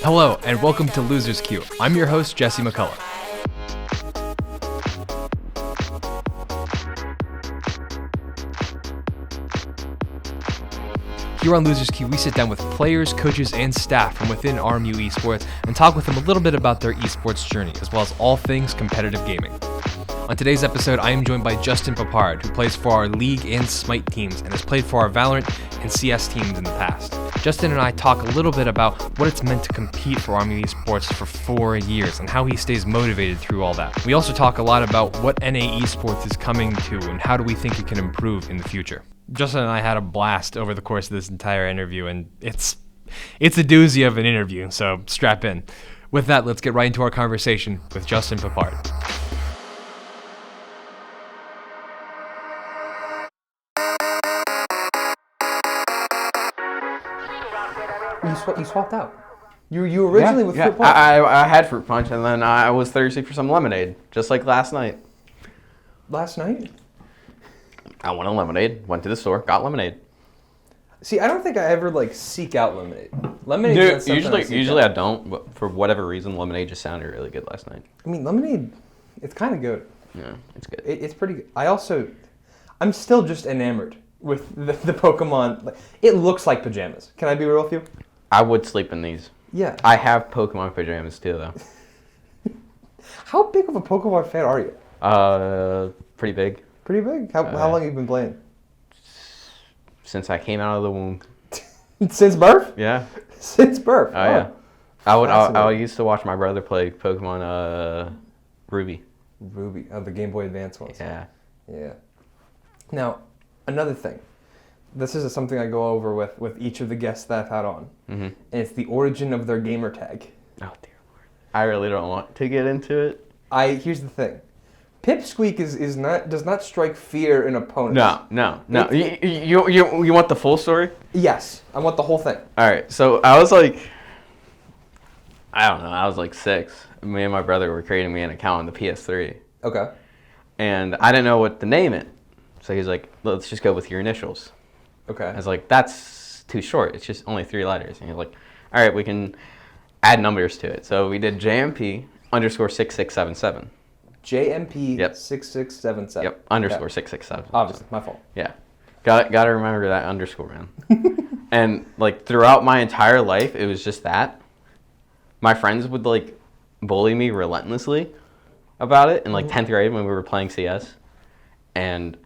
Hello, and welcome to Losers Queue. I'm your host, Jesse McCullough. Here on Losers Queue, we sit down with players, coaches, and staff from within RMU Esports and talk with them a little bit about their esports journey, as well as all things competitive gaming. On today's episode, I am joined by Justin Pippard, who plays for our League and Smite teams and has played for our Valorant and CS teams in the past. Justin and I talk a little bit about what it's meant to compete for RMU Esports for 4 years and how he stays motivated through all that. We also talk a lot about what NA Esports is coming to and how do we think it can improve in the future. Justin and I had a blast over the course of this entire interview, and it's a doozy of an interview, so strap in. With that, let's get right into our conversation with Justin Pippard. You swapped out. You originally with Fruit Punch. I had Fruit Punch, and then I was thirsty for some lemonade, just like last night. Last night? I wanted lemonade, went to the store, got lemonade. See, I don't think I ever seek out lemonade. Lemonade. Dude, usually I don't, but for whatever reason, lemonade just sounded really good last night. I mean, lemonade, it's kind of good. Yeah, it's good. It's pretty good. I'm still just enamored with the Pokemon. It looks like pajamas. Can I be real with you? I would sleep in these. Yeah. I have Pokemon pajamas too, though. How big of a Pokemon fan are you? Pretty big. Pretty big? How long have you been playing? Since I came out of the womb. Since birth? Yeah. Since birth? Oh, yeah. I used to watch my brother play Pokemon Ruby. Ruby. The Game Boy Advance ones. Yeah. Yeah. Now, another thing. This is something I go over with each of the guests that I've had on. Mm-hmm. And it's the origin of their gamer tag. Oh, dear Lord. I really don't want to get into it. Here's the thing. Pipsqueak does not strike fear in opponents. No. You want the full story? Yes. I want the whole thing. All right. So I was I don't know. I was 6. Me and my brother were creating me an account on the PS3. Okay. And I didn't know what to name it. So he's like, let's just go with your initials. Okay. I was like, that's too short. It's just only 3 letters. And he's like, all right, we can add numbers to it. So we did JMP _ 6677. JMP Yep. 6677. Yep. _ 667. Obviously, my fault. Yeah. Got to remember that underscore, man. And throughout my entire life, it was just that. My friends would bully me relentlessly about it in 10th grade when we were playing CS. And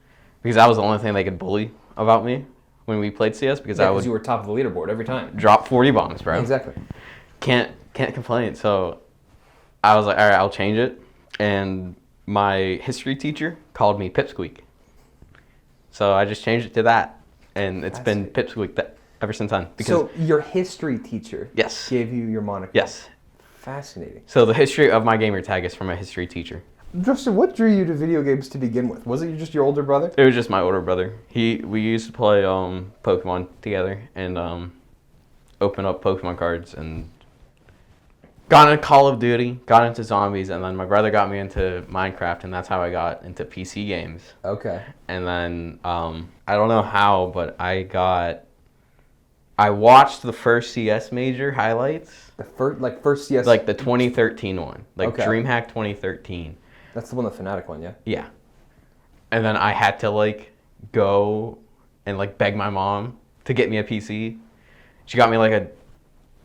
because that was the only thing they could bully about me when we played CS, because I would you were top of the leaderboard every time. Drop 40 bombs, bro. Exactly. Can't complain. So I was like, all right, I'll change it. And my history teacher called me Pipsqueak. So I just changed it to that. And it's been Pipsqueak ever since then. So your history teacher Yes. gave you your moniker? Yes. Fascinating. So the history of my gamer tag is from a history teacher. Justin, what drew you to video games to begin with? Was it just your older brother? It was just my older brother. We used to play Pokemon together and open up Pokemon cards and got into Call of Duty, got into zombies, and then my brother got me into Minecraft, and that's how I got into PC games. Okay. And then I don't know how, but I watched the first CS major highlights. The first CS? The 2013 one. Okay. DreamHack 2013. That's the one, the Fnatic one, yeah? Yeah. And then I had to go and beg my mom to get me a PC. She got me a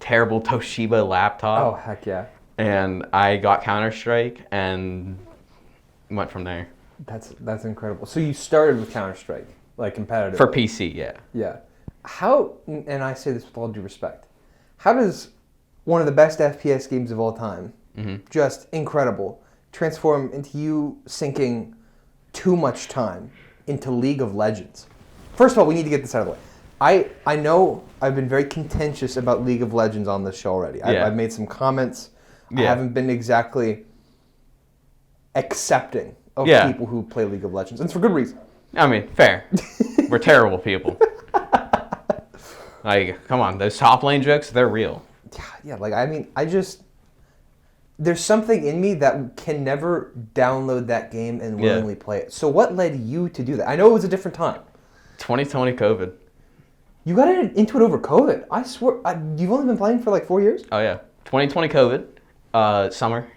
terrible Toshiba laptop. Oh, heck yeah. And I got Counter-Strike and went from there. That's incredible. So you started with Counter-Strike, competitive. For PC, yeah. Yeah. How, and I say this with all due respect, how does one of the best FPS games of all time, just incredible, transform into you sinking too much time into League of Legends? First of all, we need to get this out of the way. I know I've been very contentious about League of Legends on this show already. Yeah. I've made some comments. Yeah. I haven't been exactly accepting of people who play League of Legends, and it's for good reason. I mean, fair. We're terrible people. Come on, those top lane jokes, they're real. Yeah, there's something in me that can never download that game and willingly play it. So what led you to do that? I know it was a different time. 2020 COVID. You got into it over COVID. I swear, you've only been playing for 4 years? Oh, yeah. 2020 COVID, summer.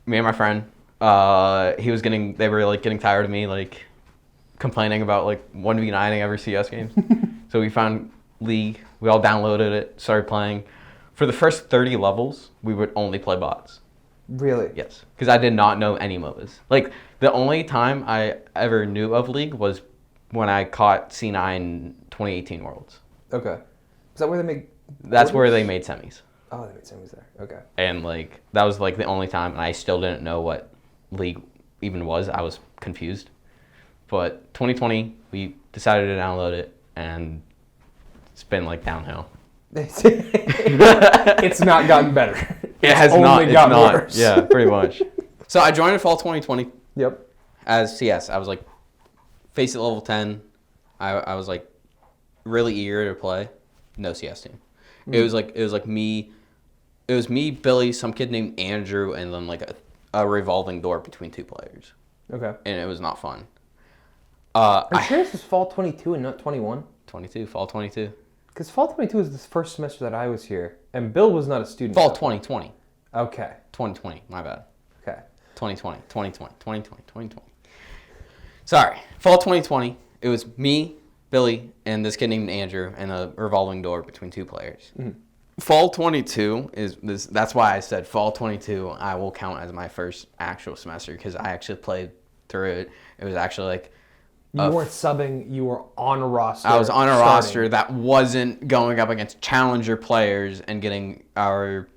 Me and my friend, they were like getting tired of me like complaining about like 1v9ing every CS games. So we found League. We all downloaded it, started playing. For the first 30 levels, we would only play bots. Really? Yes, because I did not know any MOBAs. Like the only time I ever knew of League was when I caught C9 2018 Worlds. Okay. Is that where they make? That's where they made semis. Oh, they made semis there. Okay. And like that was like the only time, and I still didn't know what League even was. I was confused. But 2020, we decided to download it, and it's been like downhill. It's not gotten better. It has not. It's gotten not. worse. Yeah, pretty much. So I joined in fall 2020. Yep. As CS. I was like, face at level 10. I was like, really eager to play. No CS team. It was like me. It was me, Billy, some kid named Andrew, and then like a revolving door between two players. Okay. And it was not fun. Are you sure this is fall 22 and not 21? 22, fall 22. Because fall 22 is the first semester that I was here, and Bill was not a student. Fall 2020. Okay. 2020, my bad. Okay. 2020. Sorry. Fall 2020, it was me, Billy, and this kid named Andrew, and a revolving door between two players. Mm-hmm. Fall 22 is this. That's why I said fall 22 I will count as my first actual semester, because I actually played through it. It was actually like... You weren't subbing, you were on a roster. I was on a roster that wasn't going up against challenger players and getting rear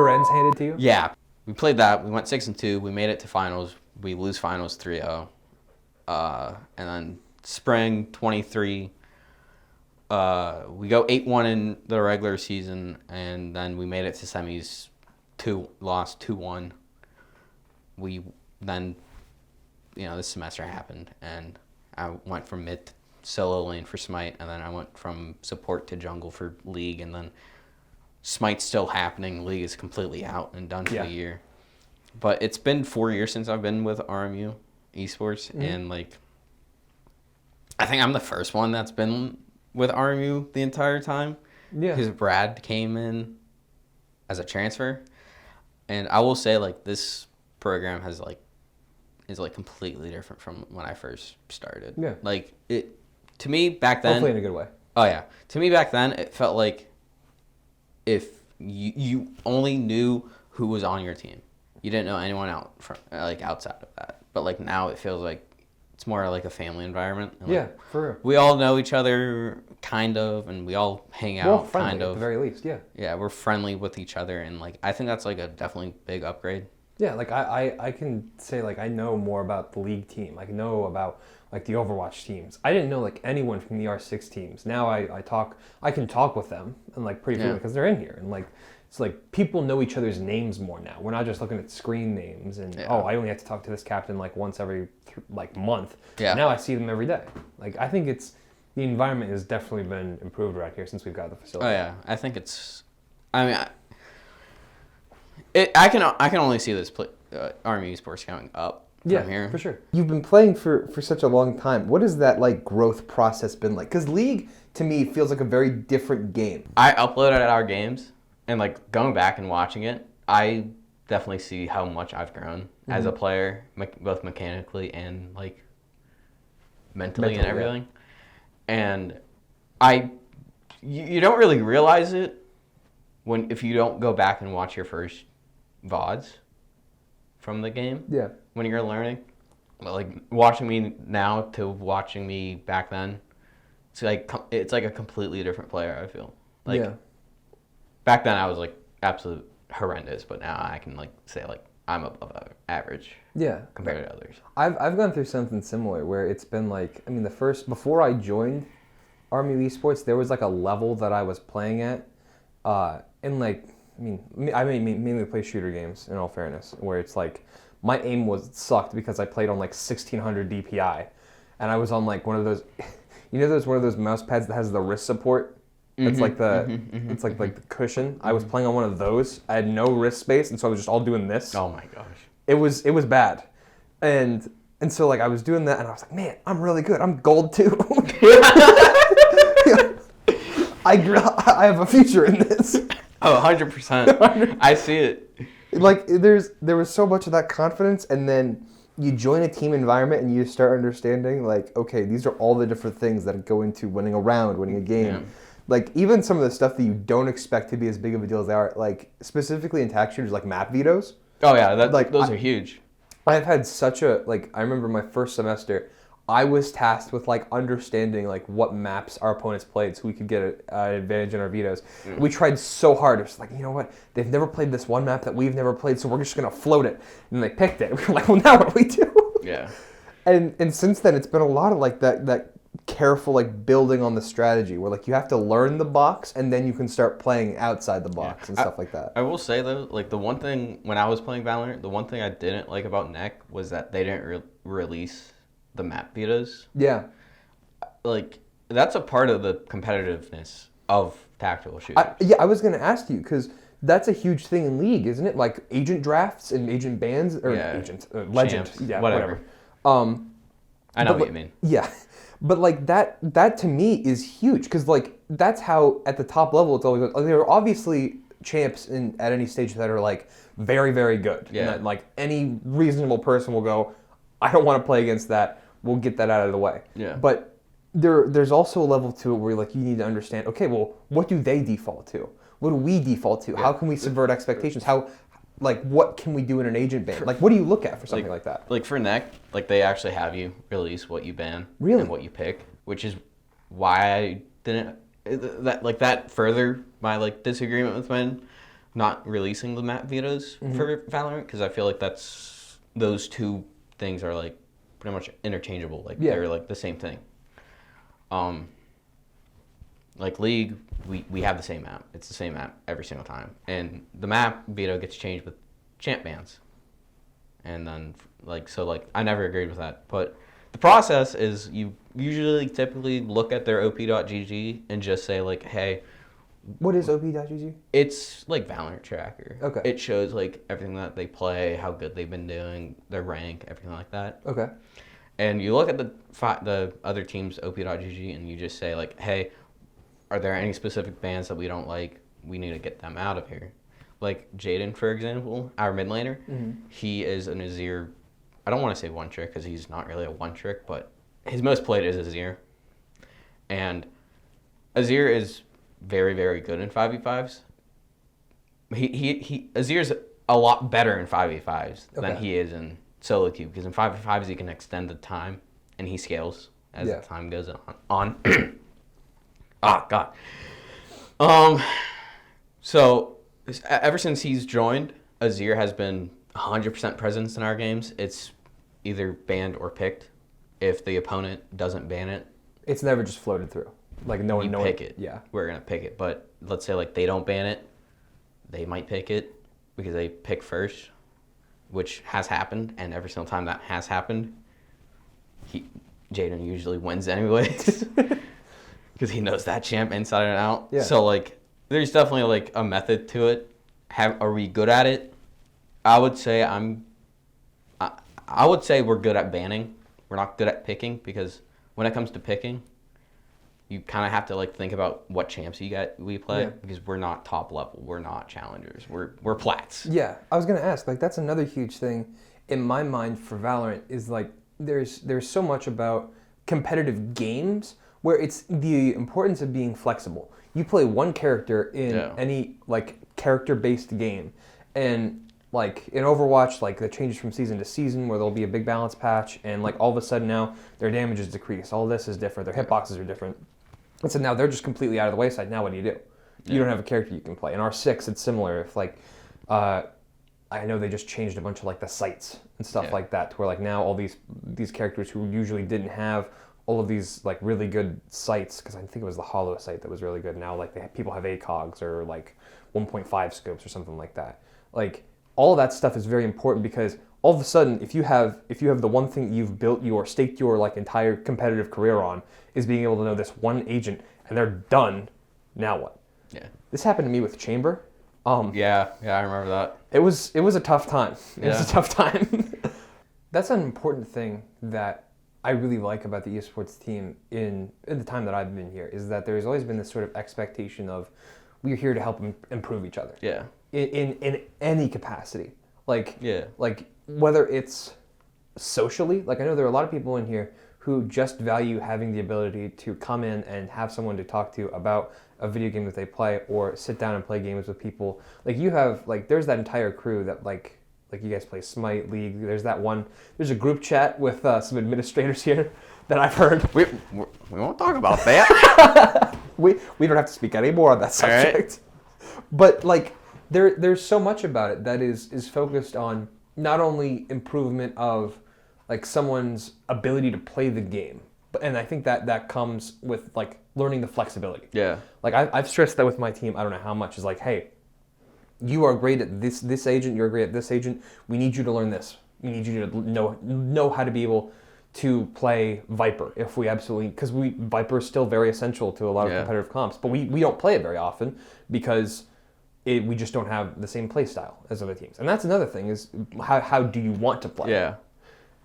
ends handed to you? Yeah. We played that. We went 6-2. We made it to finals. We lose finals 3-0. And then spring 23, we go 8-1 in the regular season, and then we made it to semis, lost 2-1. We then... this semester happened, and I went from mid to solo lane for Smite, and then I went from support to jungle for League, and then Smite's still happening. League is completely out and done for the year. But it's been 4 years since I've been with RMU Esports, and like, I think I'm the first one that's been with RMU the entire time. Yeah. Because Brad came in as a transfer, and I will say like this program is completely different from when I first started. Yeah. Like it to me back then. Hopefully in a good way. Oh yeah. To me back then, it felt like if you only knew who was on your team. You didn't know anyone outside of that. But like now it feels like it's more like a family environment. And, yeah, for real. We all know each other kind of, and we all hang out all friendly, kind of. At the very least, yeah. Yeah, we're friendly with each other, and like I think that's like a definitely big upgrade. Yeah, like I can say like I know more about the League team. I know about like the Overwatch teams. I didn't know like anyone from the R6 teams. Now I can talk with them and like pretty frequently because they're in here, and like it's like people know each other's names more now. We're not just looking at screen names and I only have to talk to this captain like once every month. Yeah. Now I see them every day. Like I think the environment has definitely been improved around here since we've got the facility. Oh yeah, I think it's. I mean. I can only see this RMU Esports going up from here. For sure. You've been playing for such a long time. What has that like growth process been like? Because League to me feels like a very different game. I uploaded our games, and like going back and watching it, I definitely see how much I've grown as a player, both mechanically and like mentally and everything. Yeah. And you don't really realize it if you don't go back and watch your first VODs from the game. Yeah. When you're learning. But like watching me now to watching me back then, it's like a completely different player, I feel. Like back then I was like absolute horrendous, but now I can like say like I'm above average. Yeah. Compared to others. I've gone through something similar where it's been like, I mean before I joined RMU Esports, there was like a level that I was playing at, and like I mainly play shooter games, in all fairness, where it's like my aim sucked because I played on like 1600 DPI, and I was on like one of those, there's one of those mouse pads that has the wrist support. It's like it's like the cushion. I was playing on one of those. I had no wrist space, and so I was just all doing this. Oh my gosh. It was bad, and so like I was doing that, and I was like, man, I'm really good. I'm gold too. I have a future in this. Oh, 100%. I see it. Like there was so much of that confidence, and then you join a team environment and you start understanding like, okay, these are all the different things that go into winning a round, winning a game. Yeah. Like even some of the stuff that you don't expect to be as big of a deal as they are, like specifically in tac shooters, like map vetoes. Oh yeah, those are huge. I've had such a I remember my first semester, I was tasked with like understanding like what maps our opponents played so we could get an advantage in our vetoes. We tried so hard. It was like, you know what? They've never played this one map that we've never played, so we're just gonna float it. And they picked it. We were like, well, now what do we do? Yeah. And since then, it's been a lot of like that careful like building on the strategy where like you have to learn the box and then you can start playing outside the box and stuff like that. I will say though, like the one thing when I was playing Valorant, the one thing I didn't like about NEC was that they didn't release the map betas. Yeah. Like that's a part of the competitiveness of tactical shooters. I was going to ask you because that's a huge thing in League, isn't it? Like agent drafts and agent bans or legend, Champs, yeah, whatever. I know what you mean. Yeah, but like that to me is huge because like that's how at the top level it's always like, there are obviously champs at any stage that are like very very good. Yeah. And that, like any reasonable person will go, I don't want to play against that. We'll get that out of the way. Yeah. But there's also a level to it where like you need to understand. Okay, well, what do they default to? What do we default to? How can we subvert expectations? How, like, what can we do in an agent ban? Like, what do you look at for something like that? Like for NEC, like they actually have you release what you ban and what you pick, which is why I didn't that further my like disagreement with men not releasing the map vetoes for Valorant because I feel like those two things are like pretty much interchangeable. Like they're like the same thing. Like League, we have the same map. It's the same map every single time. And the map veto gets changed with champ bans. And then I never agreed with that. But the process is you usually typically look at their op.gg and just say like, hey, what is op.gg? It's like Valorant tracker. Okay. It shows like everything that they play, how good they've been doing, their rank, everything like that. Okay. And you look at the other team's op.gg and you just say like, hey, are there any specific bans that we don't like? We need to get them out of here. Like Jaden, for example, our mid laner, he is an Azir. I don't want to say one trick because he's not really a one trick, but his most played is Azir. And Azir is very, very good in 5v5s. Azir's a lot better in 5v5s than he is in solo queue because in 5v5s he can extend the time and he scales as the time goes on. Ah, God. So ever since he's joined, Azir has been 100% presence in our games. It's either banned or picked. If the opponent doesn't ban it, it's never just floated through. Like no one pick it. Yeah, we're gonna pick it. But let's say like they don't ban it, they might pick it because they pick first, which has happened. And every single time that has happened, Jaden usually wins anyways. Because he knows that champ inside and out. Yeah. So, like, there's definitely, like, a method to it. Are we good at it? I would say we're good at banning. We're not good at picking because when it comes to picking, you kind of have to, like, think about what champs we play because we're not top level. We're not challengers. We're plats. Yeah. I was going to ask, like, that's another huge thing in my mind for Valorant is, like, there's so much about competitive games where it's the importance of being flexible. You play one character in any like character-based game, and like in Overwatch, like that changes from season to season, where there'll be a big balance patch, and like all of a sudden now their damage is decreased. All this is different. Their hitboxes are different, and so now they're just completely out of the wayside. Now what do? You don't have a character you can play. In R6, it's similar. If like, I know they just changed a bunch of like the sights and stuff like that, to where like now all these characters who usually didn't have all of these like really good sights, because I think it was the Hollow sight that was really good. Now like people have ACOGs or like 1.5 scopes or something like that. Like all of that stuff is very important because all of a sudden if you have the one thing you've built your staked your like entire competitive career on is being able to know this one agent and they're done, now what? Yeah. This happened to me with Chamber. I remember that. It was a tough time. It was a tough time. That's an important thing that I really like about the esports team in the time that I've been here is that there's always been this sort of expectation of we're here to help improve each other. Yeah. In any capacity. Like, Yeah. like whether it's socially, like I know there are a lot of people in here who just value having the ability to come in and have someone to talk to about a video game that they play, or sit down and play games with people. Like you have, like there's that entire crew that like you guys play Smite, League. There's a group chat with some administrators here that I've heard. We won't talk about that. we don't have to speak anymore on that subject. Right. But like there's so much about it that is focused on not only improvement of like someone's ability to play the game, and I think that comes with like learning the flexibility. Yeah. Like I've stressed that with my team. I don't know how much, is like, hey, you are great at this agent. You're great at this agent. We need you to learn this. We need you to know how to be able to play Viper if we absolutely, because Viper is still very essential to a lot of competitive comps, but we don't play it very often because we just don't have the same play style as other teams. And that's another thing, is how do you want to play? Yeah.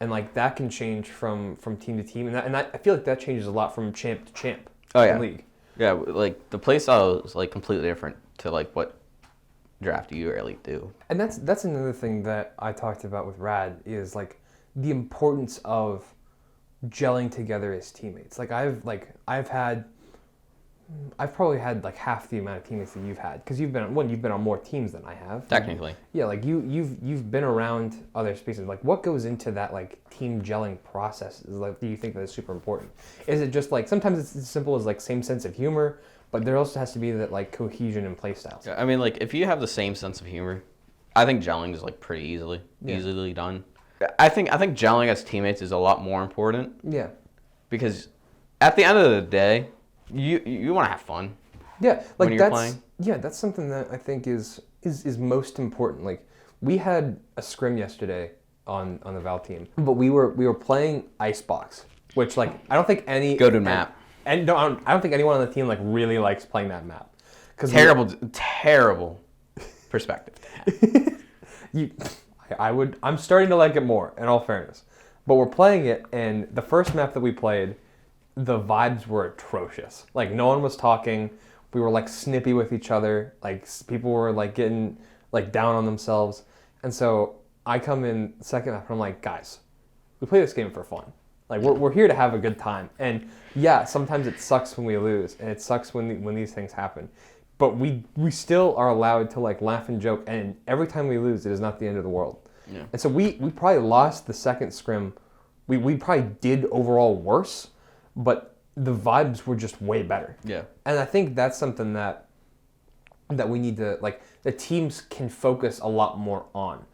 And like that can change from team to team, and I feel like that changes a lot from champ to champ. Oh yeah. In League. Yeah, like the play style is like completely different to like what draft you rarely do. And that's another thing that I talked about with Rad, is like the importance of gelling together as teammates. Like I've probably had like half the amount of teammates that you've had, because you've been on more teams than I have. Technically. Yeah, like you've been around other spaces. Like what goes into that like team gelling process? Is like, do you think that is super important? Is it just like sometimes it's as simple as like same sense of humor, but there also has to be that like cohesion in play styles. I mean, like if you have the same sense of humor, I think gelling is like pretty easily done. I think gelling as teammates is a lot more important. Yeah. Because at the end of the day, you want to have fun. Yeah, like when you're playing. Yeah, that's something that I think is most important. Like we had a scrim yesterday on the Val team, but we were playing Icebox, which like I don't think any go-to map. And no, I don't think anyone on the team like really likes playing that map. Terrible perspective to have. I'm starting to like it more, in all fairness. But we're playing it, and the first map that we played, the vibes were atrocious. Like no one was talking. We were like snippy with each other. Like people were like getting like down on themselves. And so I come in second map and I'm like, guys, we play this game for fun. Like we're here to have a good time. And yeah, sometimes it sucks when we lose, and it sucks when these things happen. But we still are allowed to like laugh and joke, and every time we lose, it is not the end of the world. Yeah. And so we probably lost the second scrim. We probably did overall worse, but the vibes were just way better. Yeah. And I think that's something that we need to, like, the teams can focus a lot more on,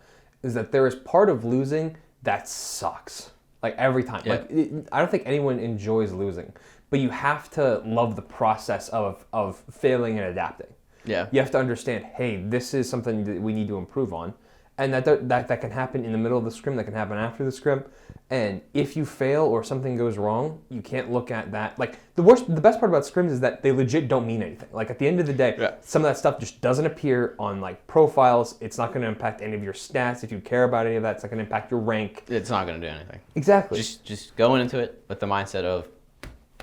is that there is part of losing that sucks. Like every time. Yeah. Like I don't think anyone enjoys losing, but you have to love the process of failing and adapting. Yeah. You have to understand, hey, this is something that we need to improve on. And that can happen in the middle of the scrim, that can happen after the scrim. And if you fail or something goes wrong, you can't look at that. Like the best part about scrims is that they legit don't mean anything. Like at the end of the day, some of that stuff just doesn't appear on like profiles. It's not going to impact any of your stats. If you care about any of that, it's not going to impact your rank. It's not going to do anything. Exactly. Just going into it with the mindset of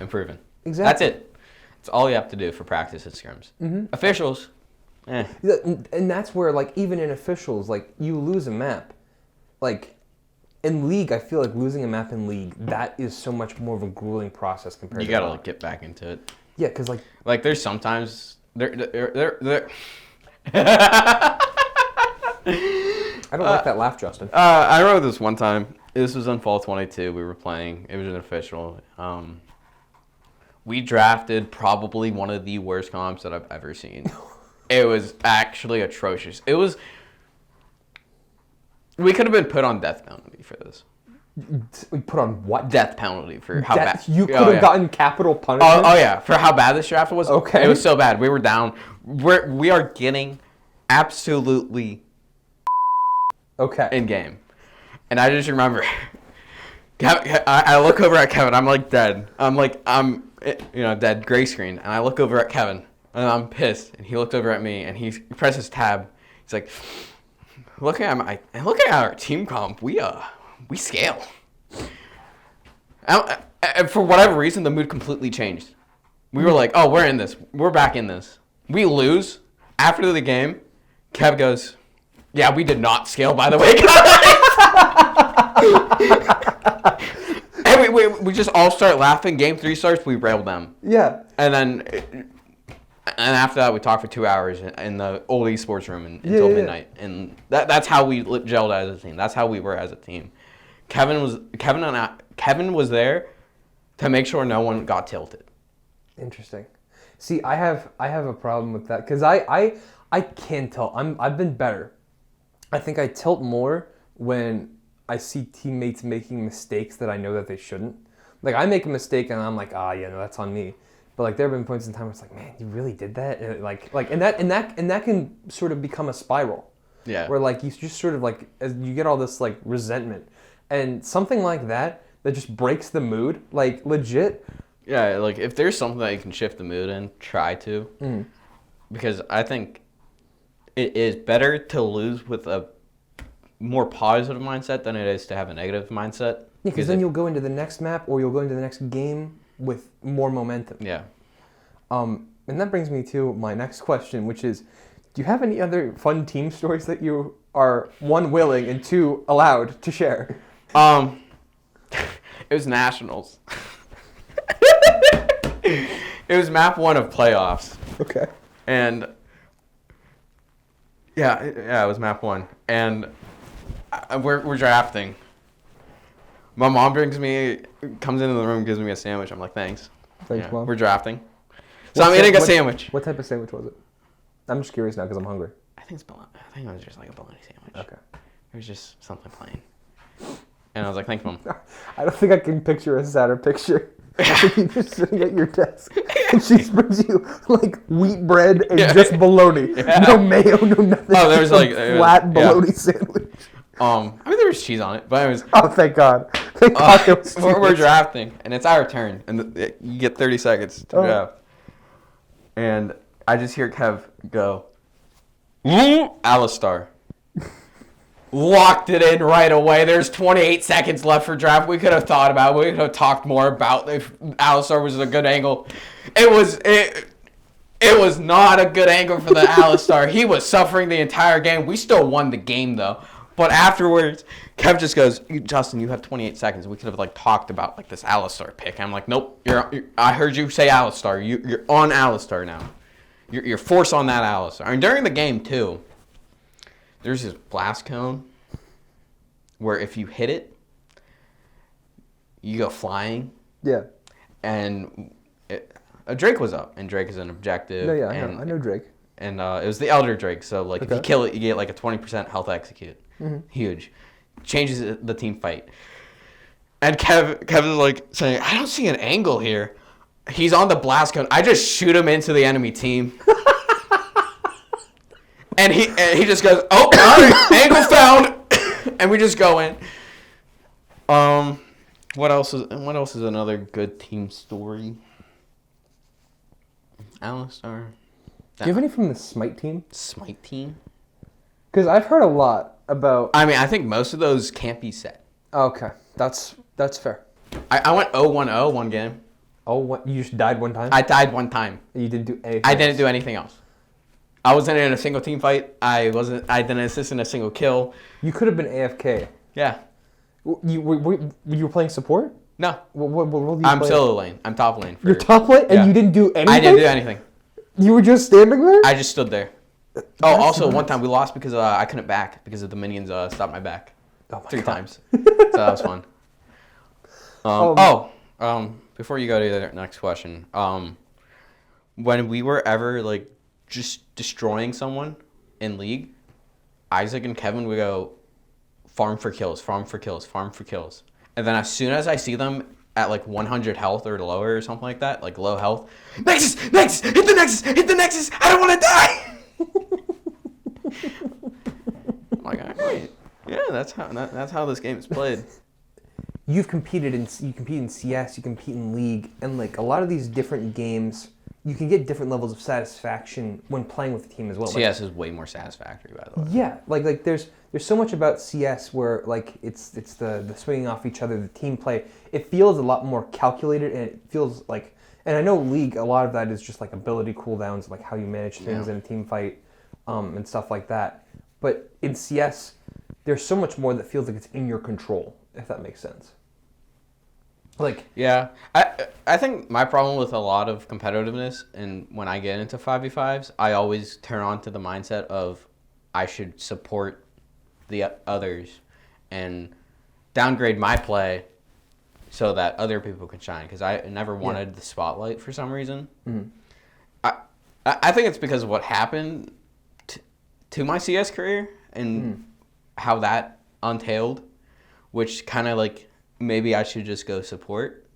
improving. Exactly. That's it. It's all you have to do for practice at scrims. Mm-hmm. Officials, And that's where, like, even in officials, like, you lose a map. Like, in League, I feel like losing a map in League, that is so much more of a grueling process compared to... You gotta, like, get back into it. Yeah, because, like... Like, there's sometimes... I don't like that laugh, Justin. I wrote this one time. This was on Fall 22. We were playing. It was an official. We drafted probably one of the worst comps that I've ever seen. It was actually atrocious. It was... We could have been put on death penalty for this. We put on what? Death penalty for how bad... You could have gotten capital punishment? Oh, yeah. For how bad this draft was. Okay. It was so bad. We were down. We are getting absolutely... Okay. In game. And I just remember... I look over at Kevin. I'm like dead. I'm dead, gray screen. And I look over at Kevin. And I'm pissed. And he looked over at me. And he presses tab. He's like... Looking at our team comp, we scale. And for whatever reason, the mood completely changed. We were like, oh, we're in this. We're back in this. We lose. After the game, Kev goes, yeah, we did not scale, by the way. And we just all start laughing. Game 3 starts, we railed them. Yeah. And after that, we talked for 2 hours in the old esports room until midnight. And that's how we gelled as a team. That's how we were as a team. Kevin was there to make sure no one got tilted. Interesting. See, I have a problem with that because I can't tell. I've been better. I think I tilt more when I see teammates making mistakes that I know that they shouldn't. Like I make a mistake and I'm like, yeah, no, that's on me. But like there have been points in time where it's like, man, you really did that, and that can sort of become a spiral. Yeah. Where like you just sort of like as you get all this like resentment, and something like that just breaks the mood, like legit. Yeah, like if there's something that you can shift the mood in, try to. Mm. Because I think it is better to lose with a more positive mindset than it is to have a negative mindset. Yeah, because then you'll go into the next map or you'll go into the next game with more momentum. Yeah. And that brings me to my next question, which is, do you have any other fun team stories that you are, 1, willing, and 2, allowed to share? It was Nationals. It was map 1 of playoffs. Okay. And yeah, it was map 1. And we're drafting. My mom comes into the room, gives me a sandwich. I'm like, thanks. Thanks, Mom. We're drafting. So I'm eating a sandwich. What type of sandwich was it? I'm just curious now because I'm hungry. I think it was just like a bologna sandwich. Okay. It was just something plain. And I was like, thanks, Mom. I don't think I can picture a sadder picture. You're just sitting at your desk and she brings you like wheat bread and just bologna. Yeah. No mayo, no nothing. Oh, there was like flat bologna sandwich. I mean, there was cheese on it, but it was. Oh, thank God! Thank God it was we're drafting, and it's our turn, and you get 30 seconds to draft. And I just hear Kev go, Alistar. Locked it in right away. There's 28 seconds left for draft. We could have thought about it. We could have talked more about if Alistar was a good angle. It was not a good angle for the Alistar. He was suffering the entire game. We still won the game, though. But afterwards, Kev just goes, Justin, you have 28 seconds. We could have like talked about like this Alistar pick. I'm like, nope. I heard you say Alistar. You're on Alistar now. You're forced on that Alistar. I mean, during the game, too, there's this blast cone where if you hit it, you go flying. Yeah. And Drake was up, and Drake is an objective. No, yeah, I know Drake. And it was the Elder Drake, so like if you kill it, you get like a 20% health execute. Mm-hmm. Huge. Changes the team fight. And Kev is like saying, I don't see an angle here. He's on the blast cone. I just shoot him into the enemy team. And he just goes, oh, all right, angle found, and we just go in. What else is another good team story? Alistar. Do you have any from the Smite team? Smite team? Because I've heard a lot about. I mean, I think most of those can't be set. Okay, that's fair. I went 0-1-0 one game. Oh, what? You just died one time? I died one time. You didn't do anything. I didn't do anything else. I wasn't in a single team fight. I didn't assist in a single kill. You could have been AFK. Yeah. You were playing support? No. What role do you play? I'm solo lane. I'm top lane. You're top lane, and you didn't do anything? I didn't do anything. You were just standing there? I just stood there. Also, one time we lost because I couldn't back because of the minions stopped my back. Oh my 3 God. times. So that was fun. Before you go to the next question, when we were ever like just destroying someone in League, Isaac and Kevin would go farm for kills, farm for kills, farm for kills. And then as soon as I see them at like 100 health or lower or something like that, like low health, Nexus, hit the Nexus, I don't want to die. I'm like, all right, yeah, that's how this game is played. You compete in CS, you compete in League, and like a lot of these different games, you can get different levels of satisfaction when playing with the team as well. CS is way more satisfactory, by the way. Yeah, like there's so much about CS where like it's the swinging off each other, the team play. It feels a lot more calculated, and it feels like And I know League, a lot of that is just like ability cooldowns, like how you manage things Yeah. in a team fight, and stuff like that. But in CS, there's so much more that feels like it's in your control, if that makes sense. Like, Yeah, I think my problem with a lot of competitiveness, and when I get into 5v5s, I always turn on to the mindset of I should support the others and downgrade my play so that other people can shine, because I never wanted the spotlight for some reason. Mm-hmm. I think it's because of what happened to my CS career and how that entailed, which kind of like maybe I should just go support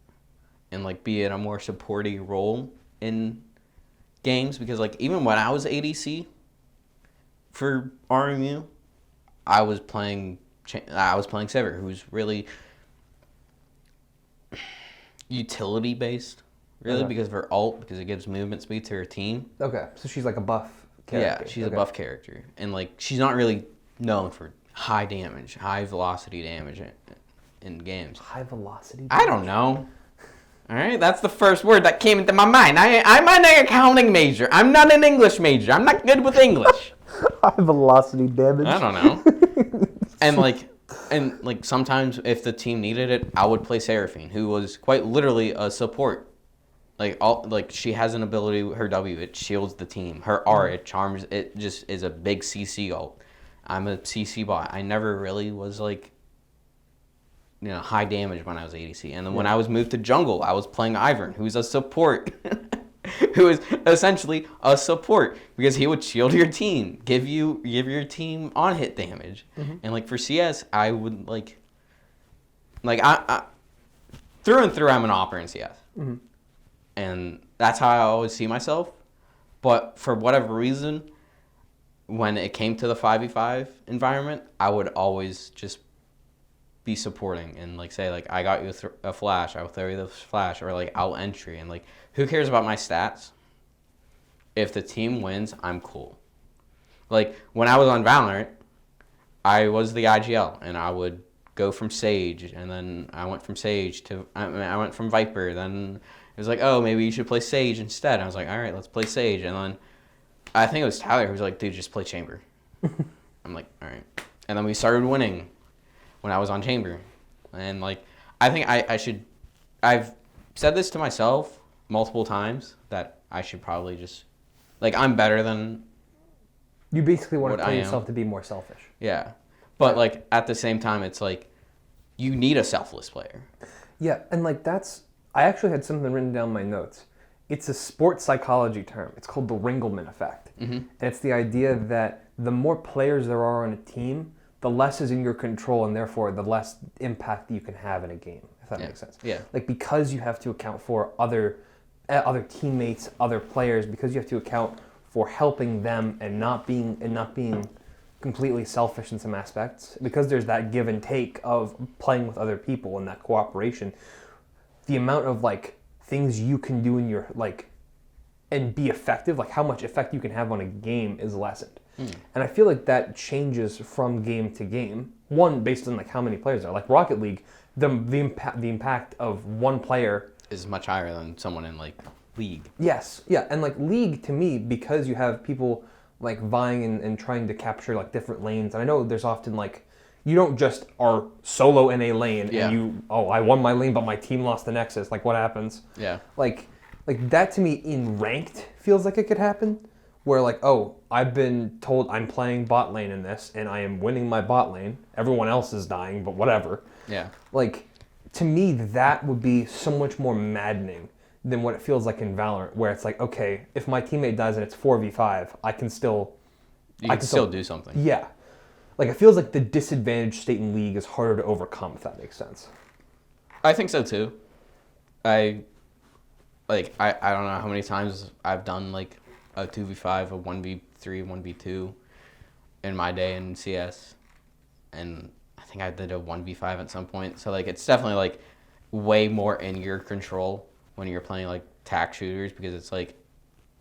and like be in a more supporty role in games, because like even when I was ADC for RMU, I was playing Sever, who's really utility based, really, because of her ult, because it gives movement speed to her team. okay, so she's like a buff character. Yeah, she's a buff character, and like she's not really known for high damage, high velocity damage in games. High velocity? I don't know. All right, that's the first word that came into my mind. I'm an accounting major. I'm not an English major. I'm not good with English. High velocity damage. I don't know. And like sometimes if the team needed it, I would play Seraphine, who was quite literally a support. Like she has an ability, her W, it shields the team. Her R, it charms, it just is a big CC ult. I'm a CC bot. I never really was like, high damage when I was ADC. And then when I was moved to jungle, I was playing Ivern, who's a support. Who is essentially a support, because he would shield your team, give your team on hit damage. And like for CS, I would like I through and through, I'm an opera in CS. And that's how I always see myself. But for whatever reason, when it came to the 5v5 environment, I would always just be supporting and like say like, I got you a flash, I'll throw you the flash, or like I'll entry, and like who cares about my stats? If the team wins, I'm cool. Like when I was on Valorant, I was the IGL, and I would go from Sage, and then I went from Sage to I went from Viper. Then it was like, oh, maybe you should play Sage instead. And I was like, all right, let's play Sage. And then I think it was Tyler who was like, dude, just play Chamber. I'm like, all right. And then we started winning when I was on Chamber. And like, I think I've said this to myself multiple times that I should probably just, like, I'm better than You basically want what to I train am. yourself to be more selfish. Yeah. But like at the same time, it's like you need a selfless player. Yeah, and like I actually had something written down in my notes. It's a sports psychology term. It's called the Ringelmann effect. And it's the idea that the more players there are on a team, the less is in your control, and therefore the less impact that you can have in a game, if that makes sense. Yeah. Like, because you have to account for other teammates, other players, because you have to account for helping them and not being completely selfish in some aspects, because there's that give and take of playing with other people and that cooperation, the amount of like things you can do in your like and be effective, like how much effect you can have on a game, is lessened. And I feel like that changes from game to game. One, based on like how many players there are. Like Rocket League, the impact of one player Is much higher than someone in like League. Yes, yeah, and like League to me, because you have people like vying and trying to capture like different lanes, and I know there's often like you don't just are solo in a lane and I won my lane but my team lost the nexus, like what happens? Yeah. Like that to me in ranked feels like it could happen, where like, oh, I've been told I'm playing bot lane in this and I am winning my bot lane, everyone else is dying, but whatever. Yeah. Like, to me, that would be so much more maddening than what it feels like in Valorant, where it's like, okay, if my teammate dies and it's 4v5, I can still do something. Yeah. Like, it feels like the disadvantaged state in League is harder to overcome, if that makes sense. I think so too. I don't know how many times I've done like a 2v5, a 1v3, 1v2 in my day in CS, and I think I did a 1v5 at some point. So like it's definitely like way more in your control when you're playing like tac shooters, because it's like,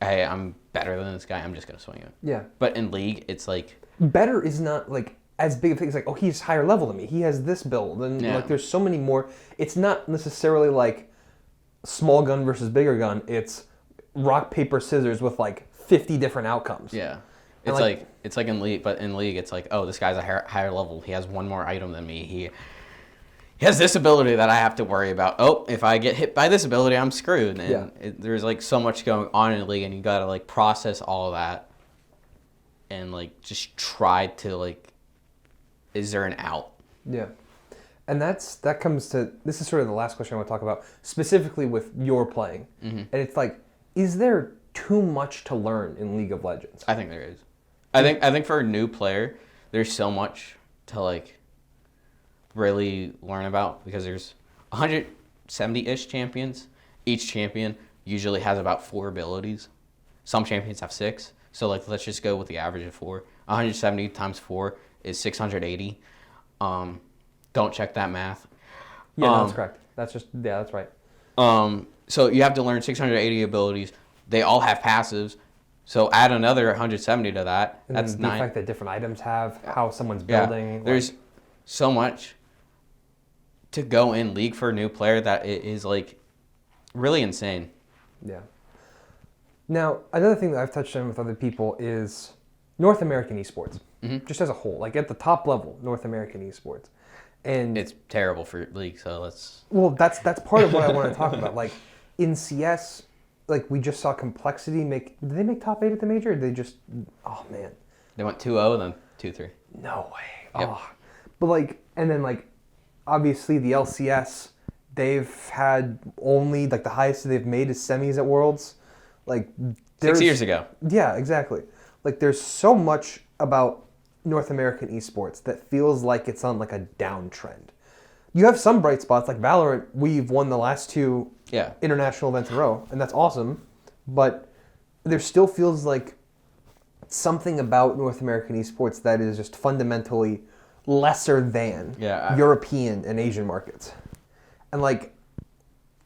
hey, I'm better than this guy, I'm just gonna swing him. Yeah. But in League, it's like Better is not like as big a thing. It's like, oh, he's higher level than me, he has this build, and like there's so many more. It's not necessarily like small gun versus bigger gun. It's rock, paper, scissors with like 50 different outcomes. Yeah. And It's like in league, but in league it's like, oh, this guy's a higher level. He has one more item than me. He has this ability that I have to worry about. Oh, if I get hit by this ability, I'm screwed. And there's like so much going on in the league, and you gotta like process all of that, and like just try to like, is there an out? Yeah. And that comes to, this is sort of the last question I want to talk about, specifically with your playing. Mm-hmm. And it's like, is there too much to learn in League of Legends? I think there is. I think for a new player, there's so much to like really learn about, because there's 170-ish champions. Each champion usually has about 4 abilities. Some champions have 6. So like, let's just go with the average of 4. 170 times 4 is 680. Don't check that math. Yeah, that's correct. That's right. So you have to learn 680 abilities. They all have passives. So add another 170 to that. And that's the 9. fact that different items have, how someone's building. There's so much to go in League for a new player that it is like really insane. Yeah. Now, another thing that I've touched on with other people is North American esports, just as a whole, like at the top level, North American esports. And It's terrible for League, so let's... well, that's part of what I want to talk about. Like in CS, like we just saw Complexity did they make top 8 at the major? Or did they just, oh man. They went 2-0, then 2-3. No way. Yep. Oh. But like, and then like, obviously the LCS, they've had only, like the highest they've made is semis at Worlds. Like 6 years ago. Yeah, exactly. Like there's so much about North American esports that feels like it's on like a downtrend. You have some bright spots, like Valorant. We've won the last 2 international events in a row, and that's awesome. But there still feels like something about North American esports that is just fundamentally lesser than European and Asian markets. And like,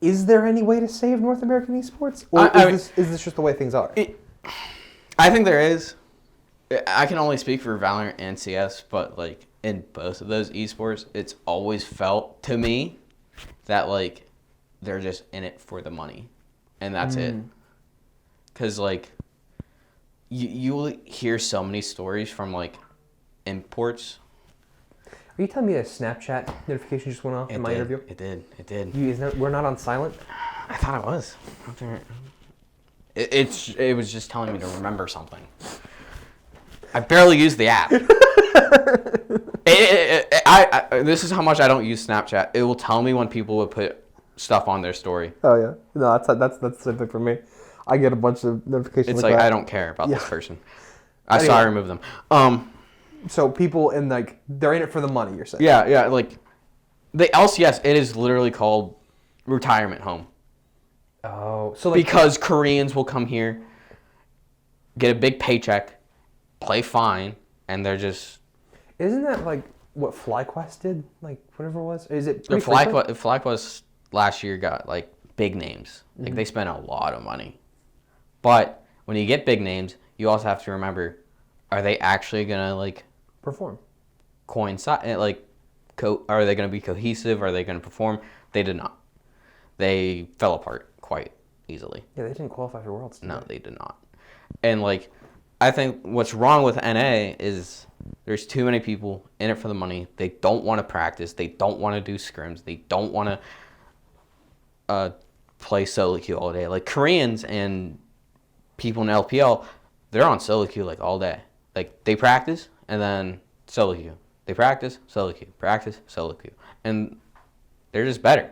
is there any way to save North American esports? Or is this just the way things are? I think there is. I can only speak for Valorant and CS, but like in both of those esports, it's always felt to me that like they're just in it for the money, and that's it. Because like you will hear so many stories from like imports. Are you telling me a Snapchat notification just went off in my interview? It did. We're not on silent? I thought I was. It was just telling me to remember something. I barely use the app. This is how much I don't use Snapchat. It will tell me when people would put stuff on their story. Oh yeah, no, that's the same thing for me. I get a bunch of notifications. It's like that. I don't care about this person. I saw I remove them. So people in like they're in it for the money. You're saying? Yeah. Like the LCS, it is literally called retirement home. Oh, so like, because Koreans will come here, get a big paycheck, play fine, and they're just... Isn't that like what FlyQuest did? Like whatever it was? Is it FlyQuest last year got like big names. Like they spent a lot of money. But when you get big names, you also have to remember, are they actually gonna like perform? Coincide? Like, are they gonna be cohesive? Are they gonna perform? They did not. They fell apart quite easily. Yeah, they didn't qualify for Worlds. No, they did not. And like, I think what's wrong with NA is there's too many people in it for the money. They don't want to practice. They don't want to do scrims. They don't want to play solo queue all day. Like Koreans and people in LPL, they're on solo queue like all day. Like they practice and then solo queue. They practice, solo queue. Practice, solo queue. And they're just better.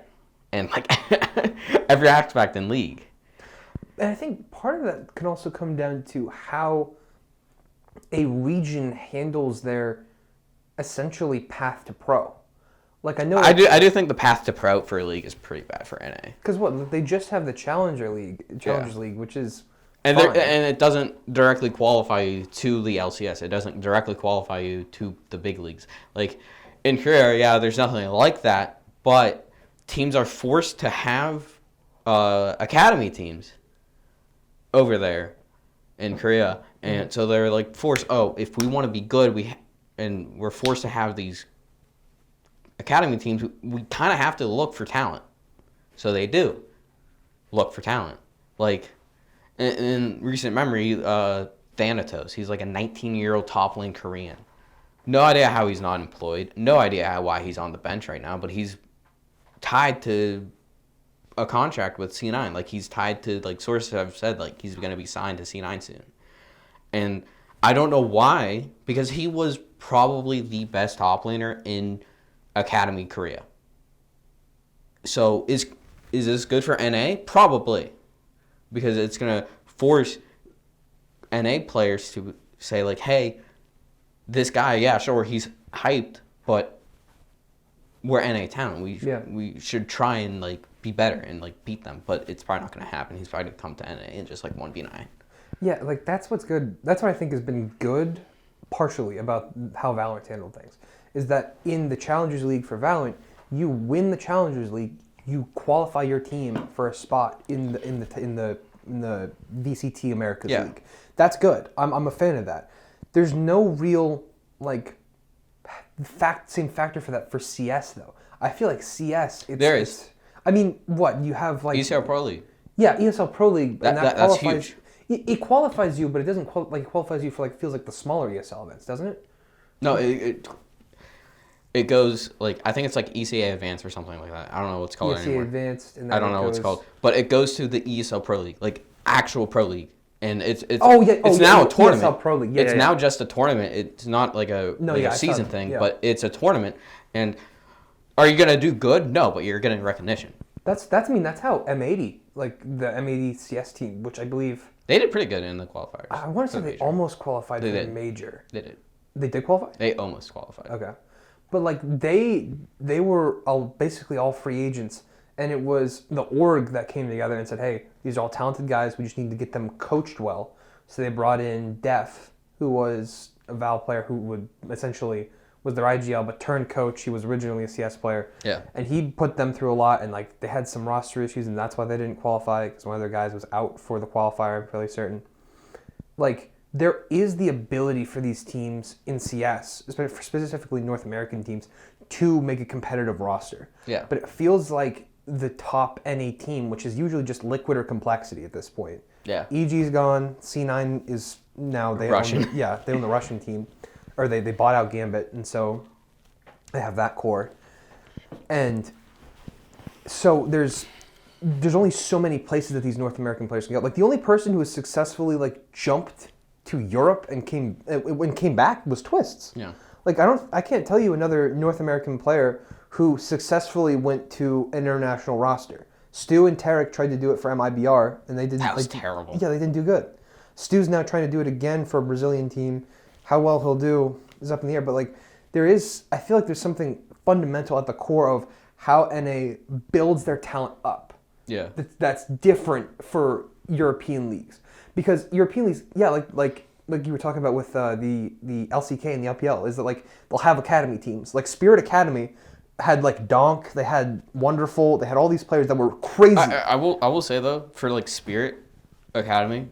And like every aspect in League. And I think part of that can also come down to how a region handles their essentially path to pro. Like I know I do think the path to pro for a league is pretty bad for NA. Because what, they just have the Challengers League, which is and it doesn't directly qualify you to the LCS. It doesn't directly qualify you to the big leagues. Like in Korea, there's nothing like that, but teams are forced to have academy teams over there in Korea, and so they're like forced. Oh, if we want to be good, we're forced to have these academy teams. We kind of have to look for talent, so they do. look for talent. Like, in recent memory, Thanatos, he's like a 19-year-old top lane Korean. No idea how he's not employed. No idea why he's on the bench right now, but he's tied to a contract with C9. Like, he's tied to, like, sources have said, like, he's going to be signed to C9 soon. And I don't know why, because he was probably the best top laner in Academy Korea. So is this good for NA? Probably. Because it's going to force NA players to say, like, hey, this guy, yeah, sure, he's hyped, but we're NA talent. We should try and, like, be better and, like, beat them. But it's probably not going to happen. He's probably going to come to NA and just, like, 1v9. Yeah, like, that's what's good. That's what I think has been good, partially, about how Valorant handled things. Is that in the Challengers League for Valorant, you win the Challengers League, you qualify your team for a spot in the VCT Americas League. That's good. I'm a fan of that. There's no real, like, same factor for that for CS, though. I feel like CS, there is. I mean, what? You have, like... ESL Pro League. Yeah, ESL Pro League. And that that's qualifies, huge. It qualifies you, but it doesn't it qualifies you for, like, feels like the smaller ESL events, doesn't it? No, it goes, like, I think it's like ECA Advanced or something like that. I don't know what's called anymore. ECA Advanced. And I don't know what's called. But it goes to the ESL Pro League, like, actual Pro League. And it's now a tournament. ESL Pro League. It's now just a tournament. It's not like a season thing, but it's a tournament. And are you going to do good? No, but you're getting recognition. That's how M80, like the M80 CS team, which I believe... They did pretty good in the qualifiers. I want to say they almost qualified for the major. They did. They did qualify? They almost qualified. Okay. But, like, they were basically all free agents, and it was the org that came together and said, hey, these are all talented guys, we just need to get them coached well. So they brought in Def, who was a Valve player who would essentially was their IGL, but turned coach. He was originally a CS player. Yeah. And he put them through a lot, and, like, they had some roster issues, and that's why they didn't qualify, because one of their guys was out for the qualifier, I'm fairly certain. Like, there is the ability for these teams in CS, specifically North American teams, to make a competitive roster. Yeah. But it feels like the top NA team, which is usually just liquid or complexity at this point. Yeah. EG's gone. C9 is now Russian. They own the Russian team, or they bought out Gambit, and so they have that core. And so there's only so many places that these North American players can go. Like, the only person who has successfully, like, jumped to Europe and came back was Twists. Yeah. Like, I can't tell you another North American player who successfully went to an international roster. Stu and Tarek tried to do it for MIBR, and they didn't. That was terrible. Yeah, they didn't do good. Stu's now trying to do it again for a Brazilian team. How well he'll do is up in the air, but, like, I feel like there's something fundamental at the core of how NA builds their talent up. Yeah. That's different for European leagues. Because European leagues, yeah, like you were talking about with the LCK and the LPL, is that, like, they'll have academy teams. Like, Spirit Academy had, like, Donk, they had Wonderful, they had all these players that were crazy. I will say, though, for, like, Spirit Academy,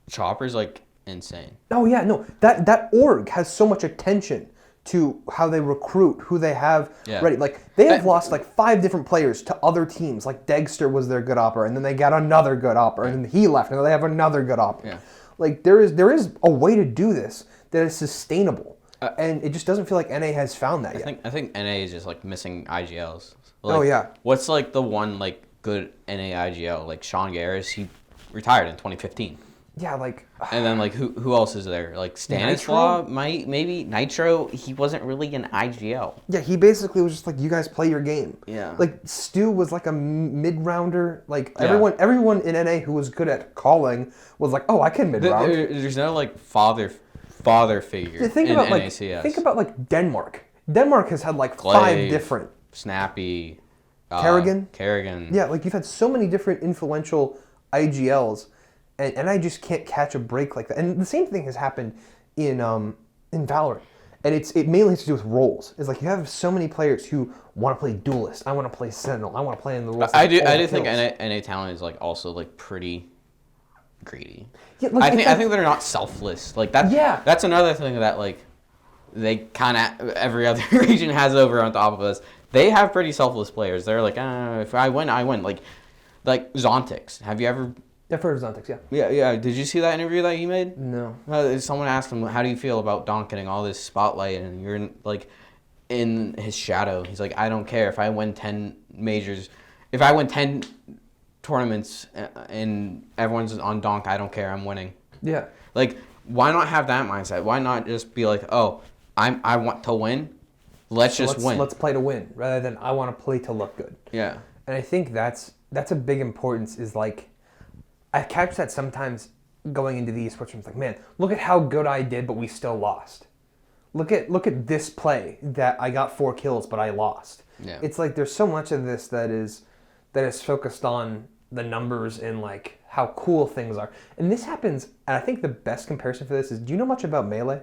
Chopper's, like, insane. Oh, yeah, no, that org has so much attention to how they recruit, who they have ready. Like, they have lost, like, 5 different players to other teams. Like, Degster was their good opper, and then they got another good opper, and then he left, and then they have another good opper. Yeah. Like, there is a way to do this that is sustainable, and it just doesn't feel like NA has found that yet. I think NA is just, like, missing IGLs. Like, oh, yeah. What's, like, the one, like, good NA IGL? Like, Sean Garris, he retired in 2015. Yeah, like... And then, like, who else is there? Like, Stanislaw, maybe? Nitro, he wasn't really an IGL. Yeah, he basically was just like, you guys play your game. Yeah. Like, Stu was like a mid-rounder. Like, everyone in NA who was good at calling was like, oh, I can mid-round. There's no, like, father figure in NACS. Think about, like, Denmark. Denmark has had, like, Glaive, 5 different... Snappy. Kerrigan. Yeah, like, you've had so many different influential IGLs. And I just can't catch a break like that. And the same thing has happened in Valorant. And it mainly has to do with roles. It's like you have so many players who want to play Duelist. I want to play Sentinel. I want to play in the roles. I do think NA talent is, like, also, like, pretty greedy. Yeah, like, I think they're not selfless. Like, that's another thing that, like, they kind of every other region has over on top of us. They have pretty selfless players. They're like, if I win, I win. Like, Like Zontix. Have you ever? I've heard of Zontix, yeah. Yeah. Did you see that interview that he made? No. Someone asked him, "How do you feel about Donk getting all this spotlight and you're in his shadow?" He's like, "I don't care if I win 10 majors, if I win 10 tournaments and everyone's on Donk, I don't care. I'm winning." Yeah. Like, why not have that mindset? Why not just be like, "Oh, I want to win. Let's win. Let's play to win," rather than "I want to play to look good." Yeah. And I think that's a big importance. Is like, I catch that sometimes going into the esports rooms. Like, man, look at how good I did, but we still lost. Look at this play that I got 4 kills, but I lost. Yeah. It's like there's so much of this that is focused on the numbers and like how cool things are. And this happens. And I think the best comparison for this is: do you know much about Melee?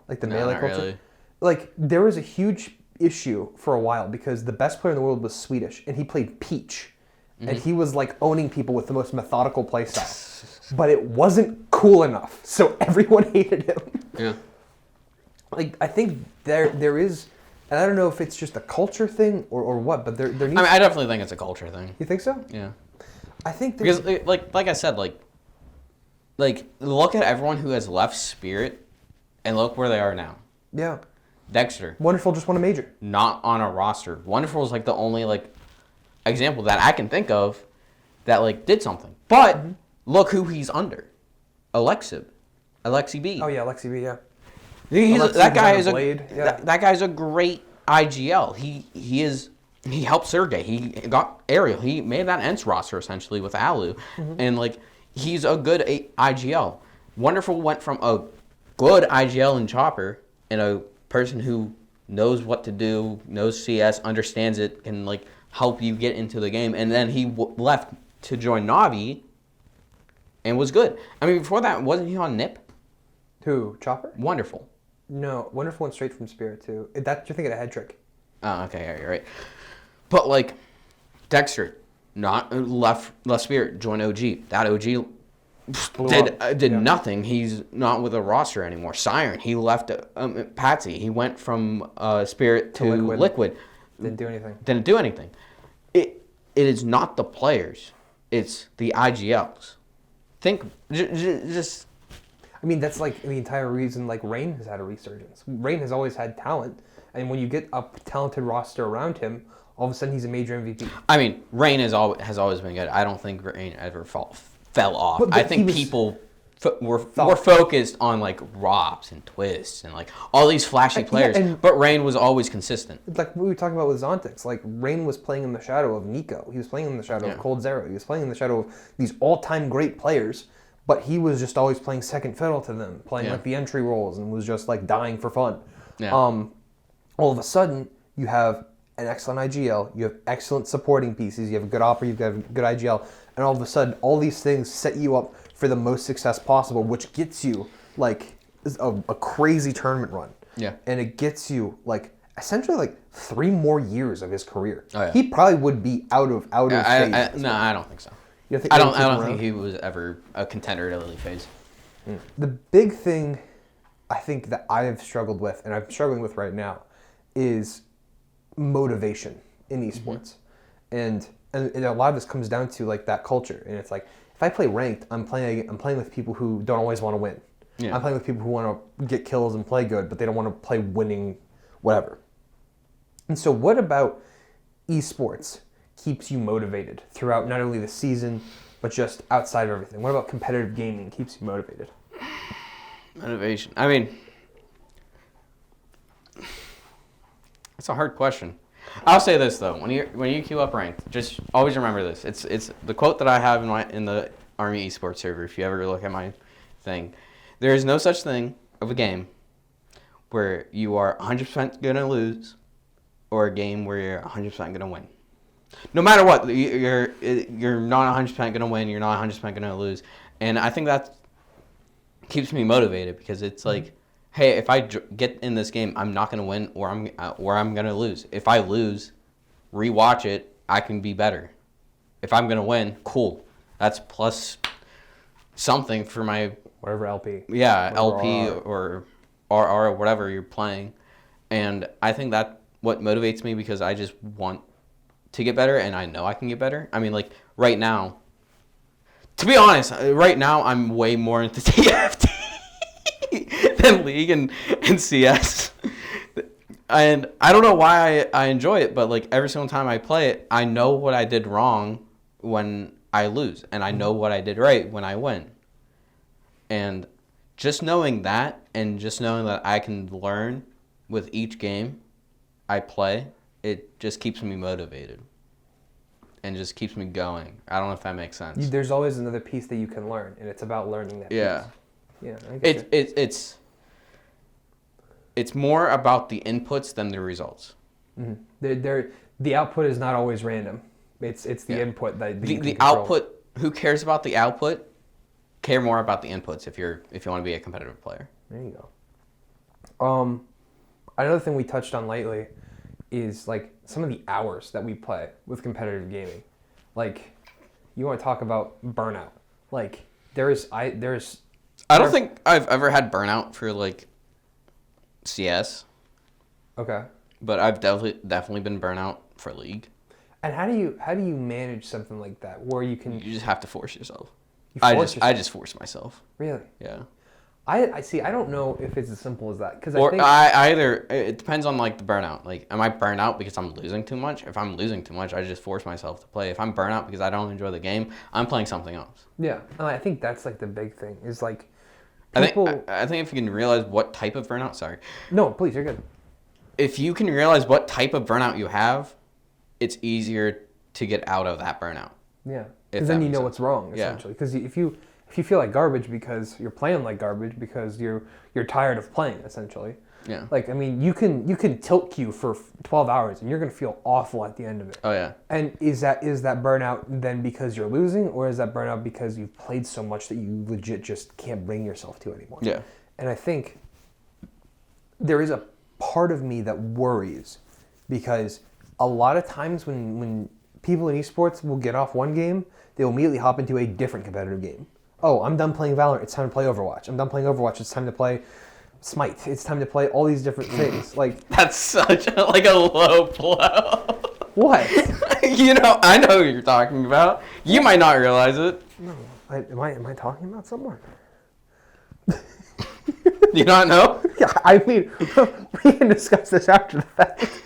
Like the Melee not culture? really. Like, there was a huge issue for a while because the best player in the world was Swedish, and he played Peach. And he was like owning people with the most methodical playstyle. But it wasn't cool enough, so everyone hated him. Yeah. Like, I think there is, and I don't know if it's just a culture thing or what, but there needs. I mean, I definitely think it's a culture thing. You think so? Yeah. I think Because like I said, like look at everyone who has left Spirit, and look where they are now. Yeah. Dexter, Wonderful just won a major. not on a roster. Wonderful is like the only like example that I can think of that like did something. But look who he's under, Alexi B. Oh yeah, Alexi B. Yeah. That guy is Blade. Yeah. that guy's a great IGL. He helped Sergey. He got Ariel. He made that Ents roster essentially with Alu, and like he's a good IGL. Wonderful went from a good IGL and Chopper and a person who knows what to do, knows CS, understands it, can like help you get into the game, and then he left to join Navi and was good. I mean, before that, wasn't he on NIP? Who? Chopper? Wonderful. No, Wonderful went straight from Spirit too. That you're thinking of Head Trick. Oh, okay, yeah, you're right. But like Dexter, not left Spirit, joined OG. That OG did nothing. He's not with a roster anymore. Siren, he left Patsy. He went from Spirit to Liquid. Didn't do anything. It is not the players. It's the IGLs. Think just. I mean, that's like the entire reason like Rain has had a resurgence. Rain has always had talent, and when you get a talented roster around him, all of a sudden he's a major MVP. I mean, Rain has always been good. I don't think Rain ever fell off. But I think people were focused on like Robs and Twists and like all these flashy players. Yeah, but Rain was always consistent. Like what we were talking about with Zontix. Like Rain was playing in the shadow of Nico. He was playing in the shadow of Cold Zero. He was playing in the shadow of these all-time great players. But he was just always playing second fiddle to them, playing like the entry roles, and was just like dying for fun. Yeah. All of a sudden, you have an excellent IGL, you have excellent supporting pieces, you have a good opera, you've got a good IGL, and all of a sudden, all these things set you up for the most success possible, which gets you like a crazy tournament run. Yeah. And it gets you like essentially like 3 more years of his career. Oh, yeah. He probably would be out of phase. No, I don't think so. I don't think he was ever a contender at early phase. The big thing I think that I have struggled with, and I'm struggling with right now, is motivation in esports. And a lot of this comes down to like that culture. And it's like, if I play ranked, I'm playing with people who don't always want to win. Yeah. I'm playing with people who want to get kills and play good, but they don't want to play winning whatever. And so what about esports keeps you motivated throughout not only the season, but just outside of everything? What about competitive gaming keeps you motivated? Motivation. I mean, it's a hard question. I'll say this though: when you queue up ranked, just always remember this. It's the quote that I have in the RMU Esports server. If you ever look at my thing, there is no such thing of a game where you are 100% gonna lose, or a game where you're 100% gonna win. No matter what, you're not 100% going to win. You're not 100% going to lose. And I think that keeps me motivated because it's like, hey, if I get in this game, I'm not going to win or I'm going to lose. If I lose, rewatch it, I can be better. If I'm going to win, cool. That's plus something for my... Whatever LP. Yeah, whatever LP or RR or whatever you're playing. And I think that what motivates me because I just want to get better, and I know I can get better. I mean, like, right now, to be honest, right now I'm way more into TFT than League and CS. And I don't know why I enjoy it, but, like, every single time I play it, I know what I did wrong when I lose, and I know what I did right when I win. And just knowing that, and just knowing that I can learn with each game I play, it just keeps me motivated and just keeps me going. I don't know if that makes sense. There's always another piece that you can learn, and it's about learning that piece. Yeah, I get It's more about the inputs than the results. Mm-hmm. The output is not always random. It's the input that you can the control. output. Who cares about the output? Care more about the inputs if you want to be a competitive player. There you go. Another thing we touched on lately is like some of the hours that we play with competitive gaming. Like, you want to talk about burnout? Like, I don't think I've ever had burnout for like CS. Okay. But I've definitely been burnout for League. And how do you manage something like that where you can? You just have to force yourself. I just force myself. Really? Yeah. I see. I don't know if it's as simple as that because it depends on like the burnout. Like, am I burnt out because I'm losing too much? If I'm losing too much, I just force myself to play. If I'm burnt out because I don't enjoy the game, I'm playing something else. Yeah, and I think that's like the big thing is like. People... I think if you can realize what type of burnout. Sorry. No, please, you're good. If you can realize what type of burnout you have, it's easier to get out of that burnout. Yeah, because then you know what's wrong essentially. Because if you feel like garbage because you're playing like garbage because you're tired of playing essentially. Yeah. Like, I mean, you can tilt queue for 12 hours and you're gonna feel awful at the end of it. Oh yeah. And is that burnout then because you're losing, or is that burnout because you've played so much that you legit just can't bring yourself to anymore? Yeah. And I think there is a part of me that worries because a lot of times when people in esports will get off one game, they'll immediately hop into a different competitive game. Oh, I'm done playing Valorant. It's time to play Overwatch. I'm done playing Overwatch. It's time to play Smite. It's time to play all these different things. Like, that's such a low blow. What? I know who you're talking about. You might not realize it. No, am I talking about someone? Do you not know? Yeah, I mean, we can discuss this after the fact.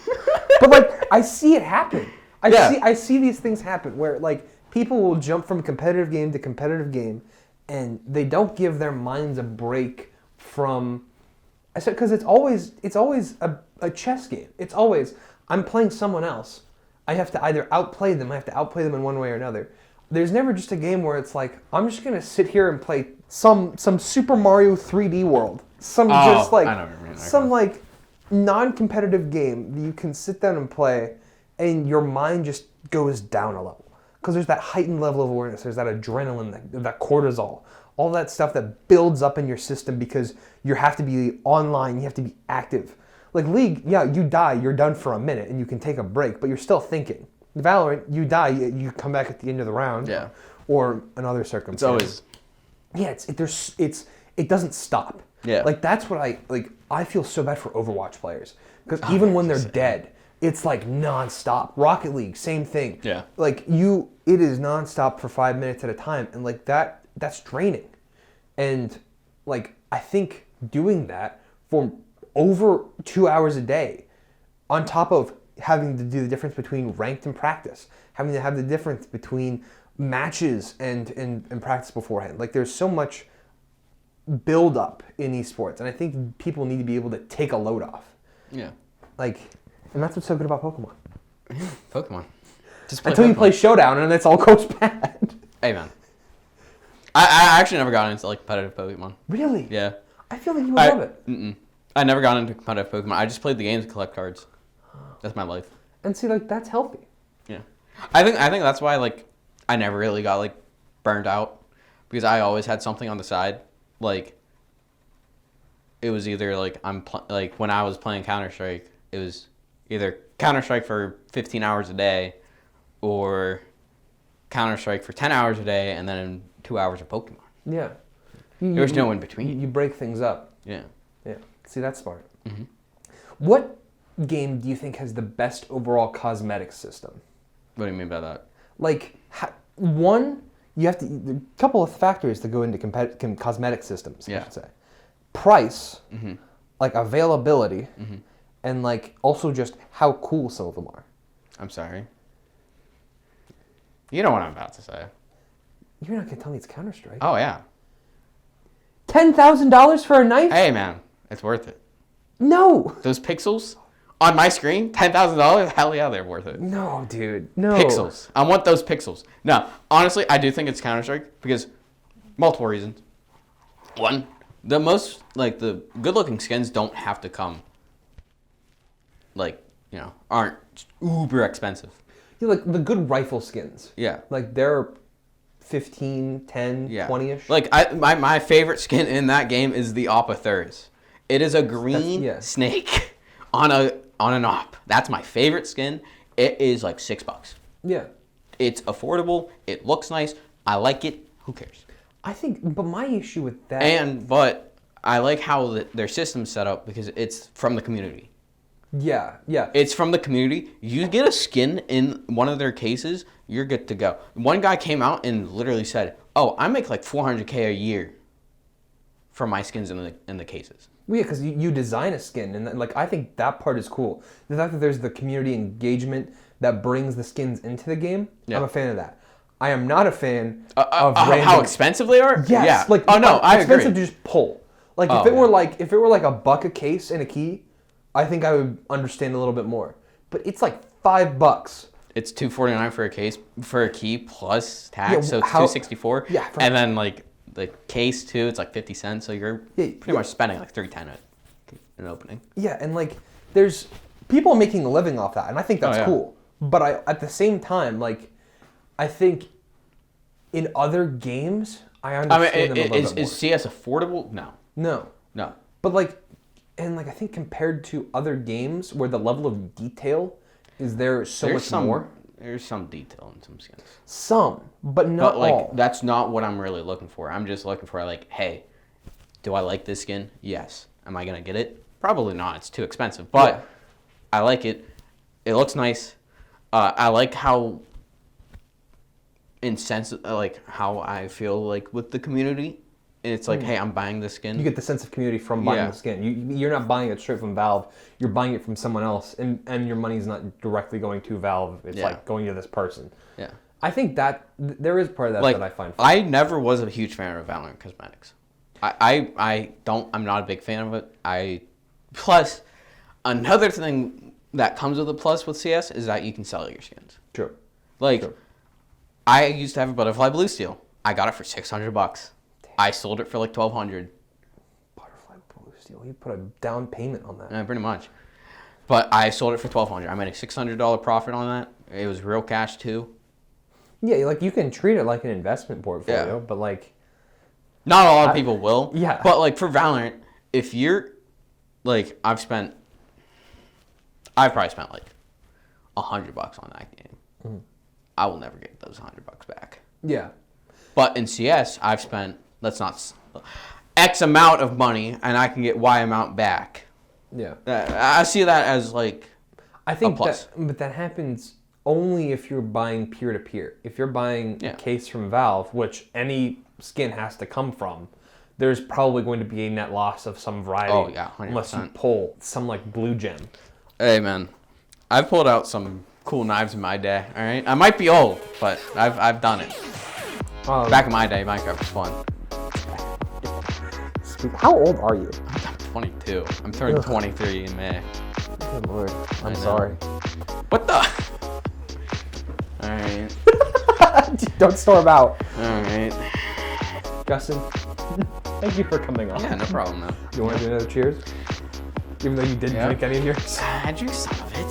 But like, I see it happen. I see these things happen where like people will jump from competitive game to competitive game, and they don't give their minds a break from. I said because it's always a chess game. It's always I'm playing someone else. I have to either outplay them. I have to outplay them in one way or another. There's never just a game where it's like I'm just gonna sit here and play some Super Mario 3D World. Some like non-competitive game that you can sit down and play, and your mind just goes down a level because there's that heightened level of awareness. There's that adrenaline, that cortisol, all that stuff that builds up in your system because you have to be online. You have to be active. Like League, yeah, you die, you're done for a minute, and you can take a break, but you're still thinking. Valorant, you die, you come back at the end of the round, or another circumstance. It's always it doesn't stop. Yeah, like that's what I feel so bad for Overwatch players because even when they're dead, it's like nonstop. Rocket League, same thing. Yeah, like it is nonstop for 5 minutes at a time, and like that's draining. And like I think doing that for over 2 hours a day, on top of having to do the difference between ranked and practice, having to have the difference between matches and practice beforehand. Like there's so much build up in esports, and I think people need to be able to take a load off. Yeah. Like, and that's what's so good about Pokemon. Yeah, Pokemon. Until you play Showdown and it's all goes bad. Hey man. I actually never got into like competitive Pokemon. Really? Yeah. I feel like you would love it. I never got into competitive Pokemon. I just played the games to collect cards. That's my life. And see, like that's healthy. Yeah. I think that's why like I never really got like burned out because I always had something on the side. Like it was either like like when I was playing Counter-Strike, it was either Counter-Strike for 15 hours a day or Counter-Strike for 10 hours a day and then 2 hours of Pokemon. Yeah. There's no in between. You break things up. Yeah. Yeah. See, that's smart. Mm-hmm. What game do you think has the best overall cosmetic system? What do you mean by that? Like, one, you have to, a couple of factors that go into cosmetic systems, I should say. Price, like availability, and like also just how cool some of them are. I'm sorry. You know what I'm about to say. You're not going to tell me it's Counter-Strike. Oh, yeah. $10,000 for a knife? Hey, man. It's worth it. No. Those pixels on my screen, $10,000? Hell yeah, they're worth it. No, dude. No. Pixels. I want those pixels. No, honestly, I do think it's Counter-Strike because multiple reasons. One, the good-looking skins don't have to come, aren't uber expensive. Yeah, like the good rifle skins. Yeah. Like they're 15, 10, 20-ish. Like my favorite skin in that game is the Oppa Thurs. It is a green snake on an op. That's my favorite skin. It is like $6. Yeah. It's affordable. It looks nice. I like it. Who cares? I think, but my issue with that... But I like how their system's set up because it's from the community. Yeah. It's from the community. You get a skin in one of their cases, you're good to go. One guy came out and literally said, "Oh, I make like $400K a year from my skins in the cases." Well, yeah, because you design a skin, and like I think that part is cool. The fact that there's the community engagement that brings the skins into the game, I'm a fan of that. I am not a fan of how expensive they are. Yes. Yeah. Like, I agree. Expensive to just pull. Like if it were like $1 a case and a key, I think I would understand a little bit more. But it's like $5. It's $249 for a case for a key plus tax, so it's $264. Yeah. And then like the case too, it's like 50 cents. So you're pretty much spending like $310 an opening. Yeah, and like there's people making a living off that, and I think that's cool. But at the same time, like I think in other games, I understand them a little bit more. Is CS affordable? No. But like, and like I think compared to other games where the level of detail is much more. There's some detail in some skins. Some, but not all. That's not what I'm really looking for. I'm just looking for like, hey, do I like this skin? Yes. Am I gonna get it? Probably not. It's too expensive. But I like it. It looks nice. I like how how I feel like with the community. It's like, hey, I'm buying this skin. You get the sense of community from buying the skin. You're not buying it straight from Valve. You're buying it from someone else, and your money's not directly going to Valve. It's like going to this person. Yeah. I think that there is part of that that I find fun. I never was a huge fan of Valorant cosmetics. I'm not a big fan of it. Plus, another thing that comes with a plus with CS is that you can sell your skins. True. I used to have a butterfly blue steel. I got it for $600. I sold it for like $1,200. Butterfly blue steel. You put a down payment on that. Yeah, pretty much. But I sold it for $1,200. I made a $600 profit on that. It was real cash too. Yeah, like you can treat it like an investment portfolio, but like not a lot of people will. Yeah. But like for Valorant, if you're like I've probably spent like $100 on that game. Mm-hmm. I will never get those $100 back. Yeah. But in CS, I've spent X amount of money, and I can get Y amount back. Yeah. I see that as like I think a plus. But that happens only if you're buying peer-to-peer. If you're buying a case from Valve, which any skin has to come from, there's probably going to be a net loss of some variety. Oh, yeah, 100%. Unless you pull some like blue gem. Hey, man. I've pulled out some cool knives in my day, all right? I might be old, but I've done it. Back in my day, Minecraft was fun. How old are you? I'm 22. I'm turning 23 in May. Good Lord. I'm sorry. What the? All right. Don't storm out. All right. Justin, thank you for coming on. Yeah, no problem, man. You want to do another cheers? Even though you didn't drink any of yours? I drank some of it.